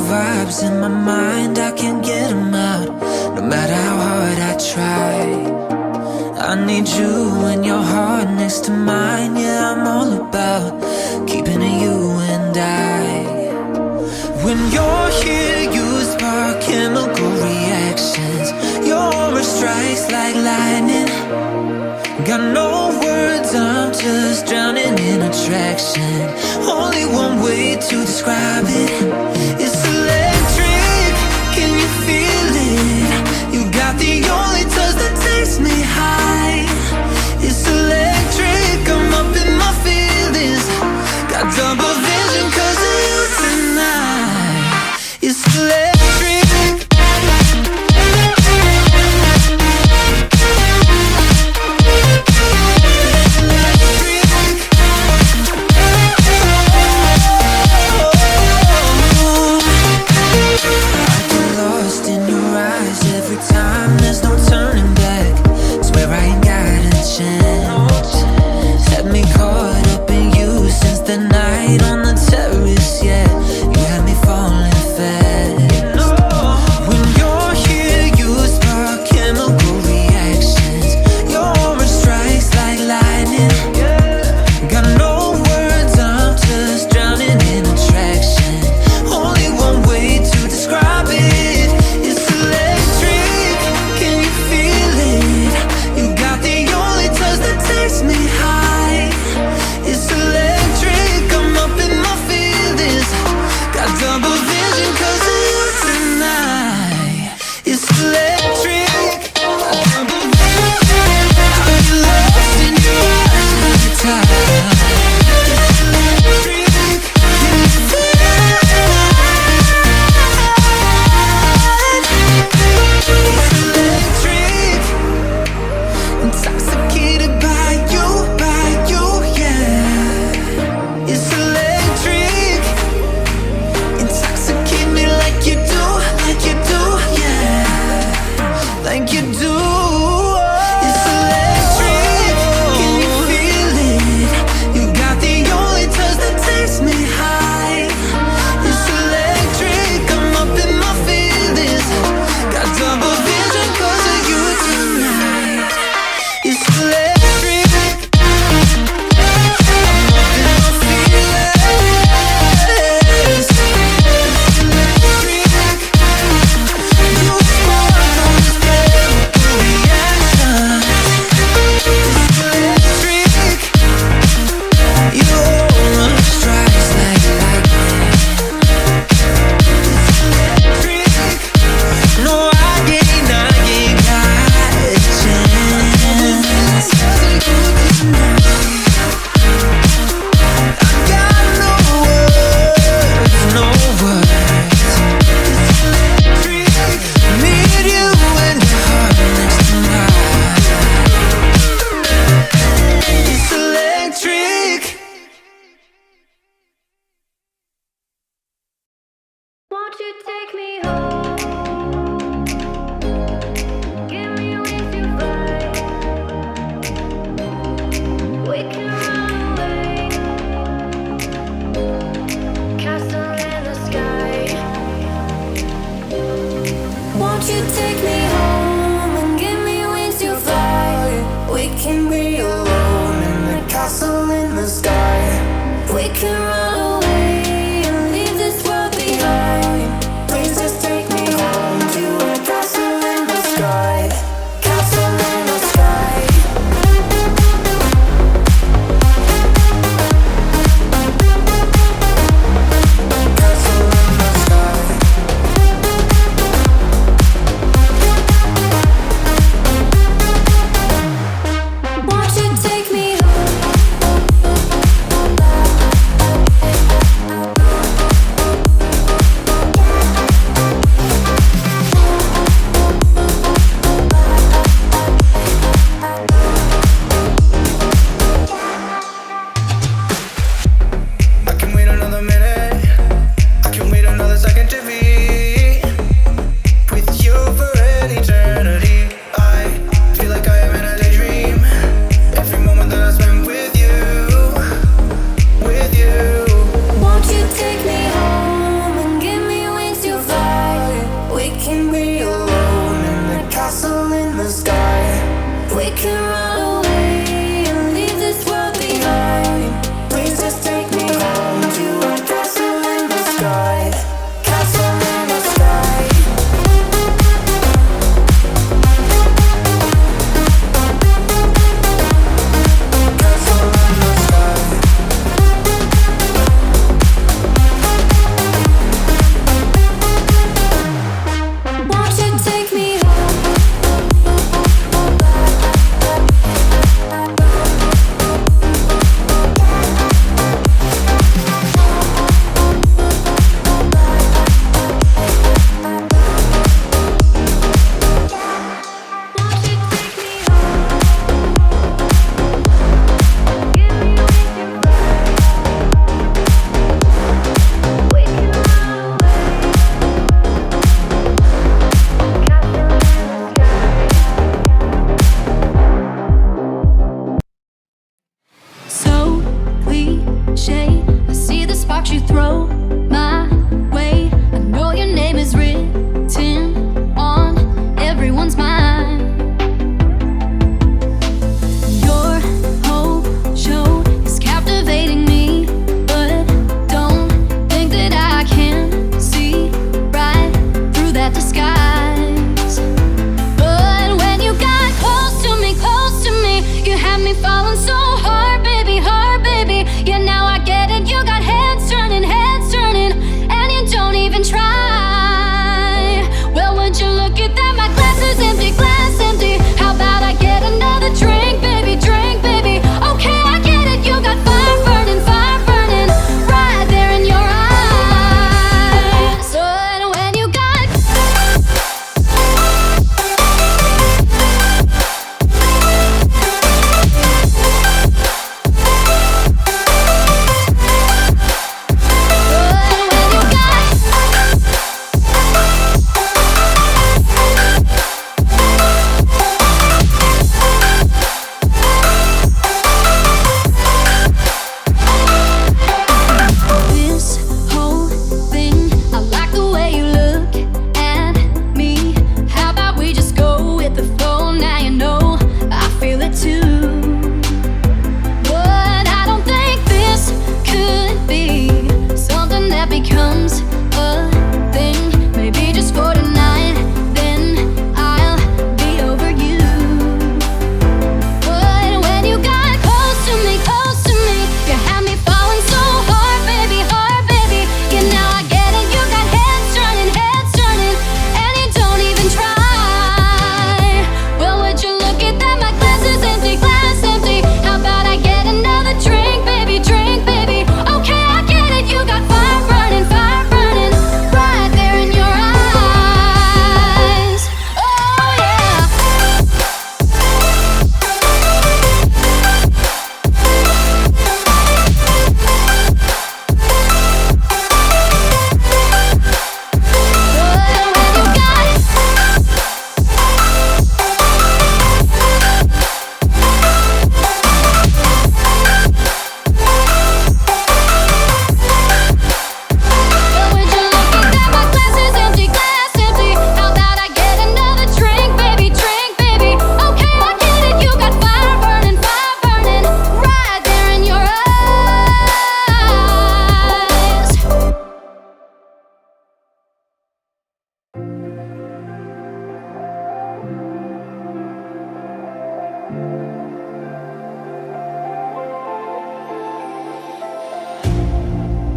vibes in my mind, I can't get them out, no matter how hard I try. I need you and your heart next to mine. Yeah, I'm all about keeping it you and I. When you're here, you spark chemical reactions. Your aura strikes like lightning. Got no words, I'm just drowning in attraction. Only one way to describe it. It's electric, can you feel it? You got the only touch that takes me high. It's electric, I'm up in my feelings. Got double vision 'cause of you tonight. It's electric. can run away and leave this world behind. Please just take me home to a castle in the sky. Castle in the sky. Castle in the sky. Won't you take me home? So cliche, I see the sparks you throw my way. I know your name is written on everyone's mind. Your whole show is captivating me, but don't think that I can see right through that disguise. But when you got close to me, you had me falling so hard, baby, hard, baby. Yeah, now I get it. You got heads turning, and you don't even try. Well, would you look at that? My glass is empty, glass empty. How about I get another drink, baby, drink, baby? Okay, I get it. You got fire burning, right there in your eyes. So when you got this whole thing, I like the way you look at me. How about we just go with the flow? Now you know I feel it too. But I don't think this could be something that becomes a thing. Maybe just for tonight, then I'll be over you. But when you got close to me, you had me falling so hard, baby, hard, baby. Yeah, now I get it. You got heads turning, and you don't even try. Well, would you look at that? My glass is empty, glass empty. How about I get another drink, baby, drink, baby? Okay, I get it. You got fire burning, right there in your eyes. Oh yeah.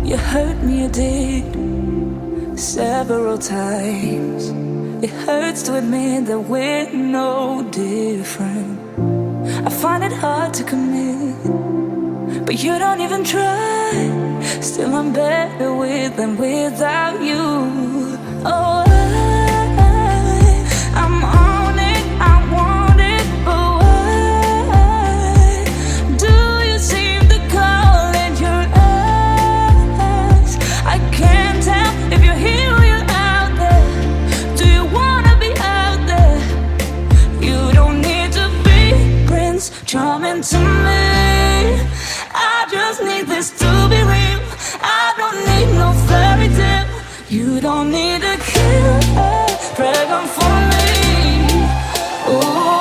You hurt me, you did, several times. It hurts to admit that we're no different. I find it hard to commit, but you don't even try. Still I'm better with than without you. Oh, I'm on it, I want it, but why do you seem to call in your eyes? I can't tell if you're here or you're out there. Do you wanna be out there? You don't need to be Prince Charming to me. I just need this to be real. I don't need no fairy tale. You don't need to kill a dragon for me. Ooh.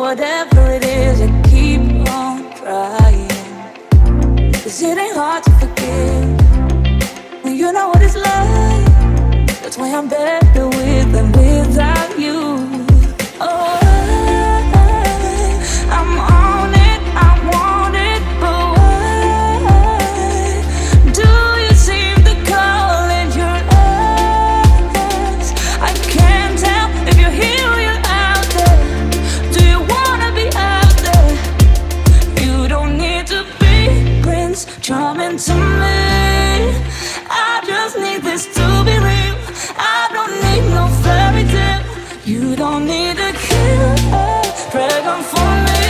whatever it is, I keep on trying. 'Cause it ain't hard to forgive when you know what it's like. That's why I'm better with than without you. Oh, I'm on it, I want it, but why do you seem to call in your eyes? I can't tell if you're here or you're out there. Do you wanna be out there? You don't need to be Prince Charming to me. I just need this to be real. I don't need no fairy tale. You don't need a killer dragon for me.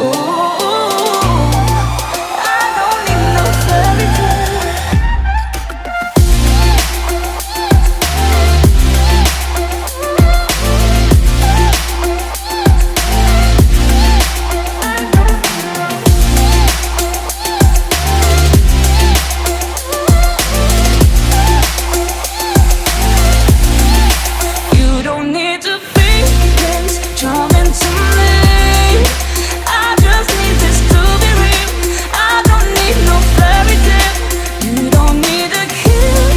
Ooh, I don't need no fairy tale. You don't need to be Prince Charming to me. I just need this to be real. I don't need no fairy tale. You don't need a killer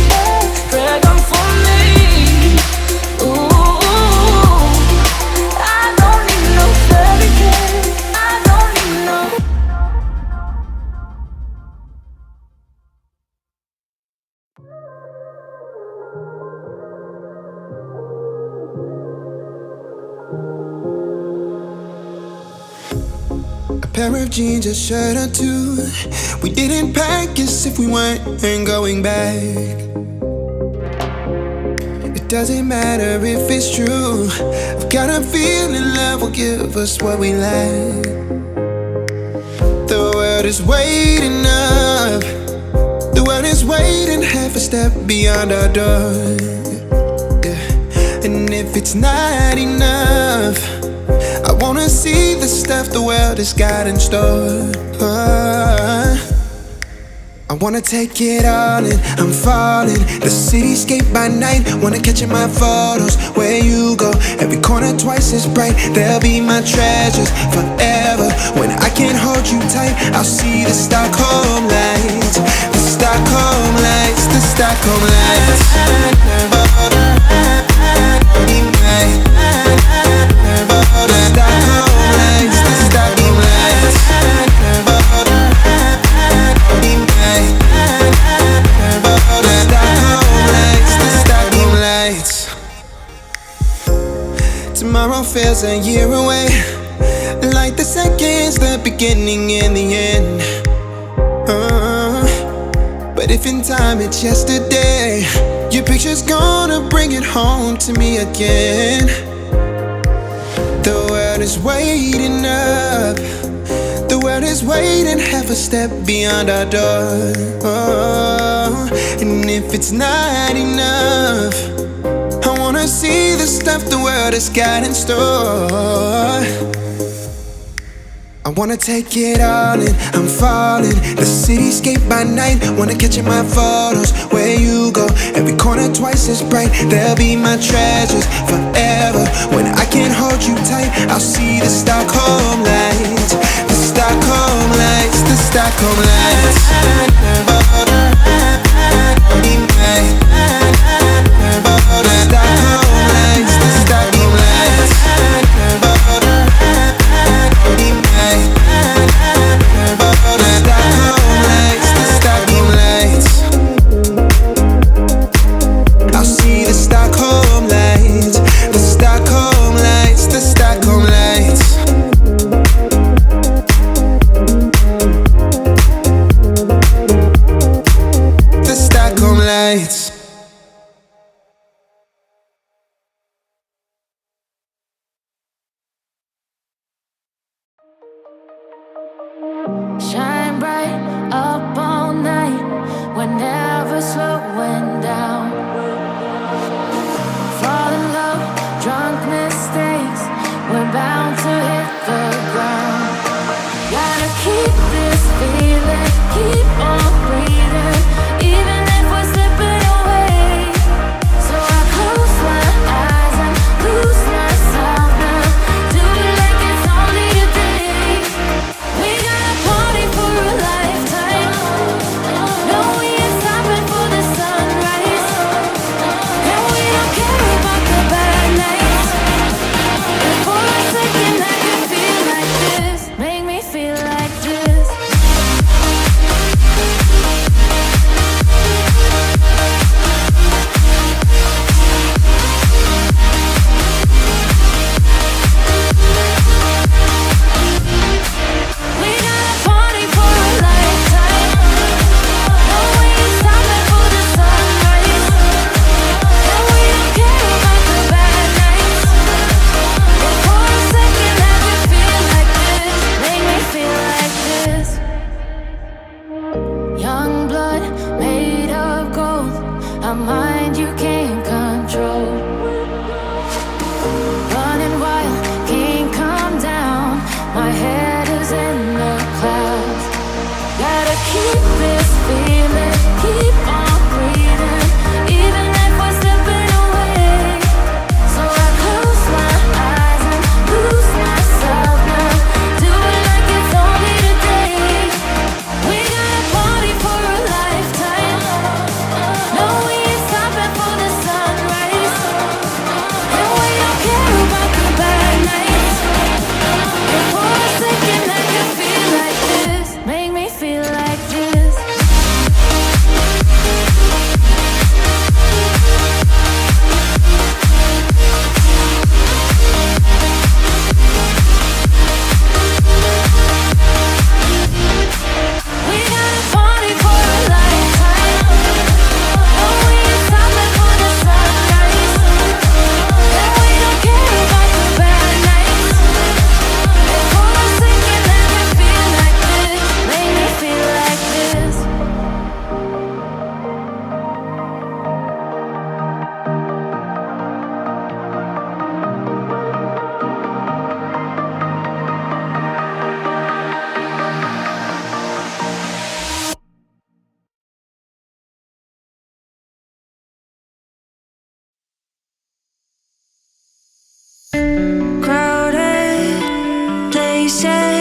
dragon for me. Ooh, I don't need no fairy tale. I don't need no. A pair of jeans, a shirt or two. We didn't pack as if we weren't going back. It doesn't matter if it's true. I've got a feeling love will give us what we lack. The world is waiting up. The world is waiting half a step beyond our door. Yeah. And if it's not enough, I wanna see the stuff the world has got in store. I wanna take it all in, I'm falling. The cityscape by night, wanna catch in my photos. Where you go, every corner twice as bright. They'll be my treasures forever. When I can't hold you tight, I'll see the Stockholm lights. The Stockholm lights, the Stockholm lights. Tomorrow feels a year away, like the seconds, the beginning and the end. But if in time it's yesterday, your picture's gonna bring it home to me again. The world is waiting up. The world is waiting half a step beyond our door. And if it's not enough, I wanna see the stuff the world has got in store. I wanna take it all in, I'm falling. The cityscape by night, wanna catch in my photos. Where you go, every corner twice as bright. They'll be my treasures forever. When I can't hold you tight, I'll see the Stockholm lights. The Stockholm lights, the Stockholm lights. Shine bright up all night, we're never slowing down. Fall in love, drunk mistakes, we're bound to hit the ground. Gotta keep this feeling, keep on breathing, even if we're slipping away. So I close my eyes and lose myself now. Do it said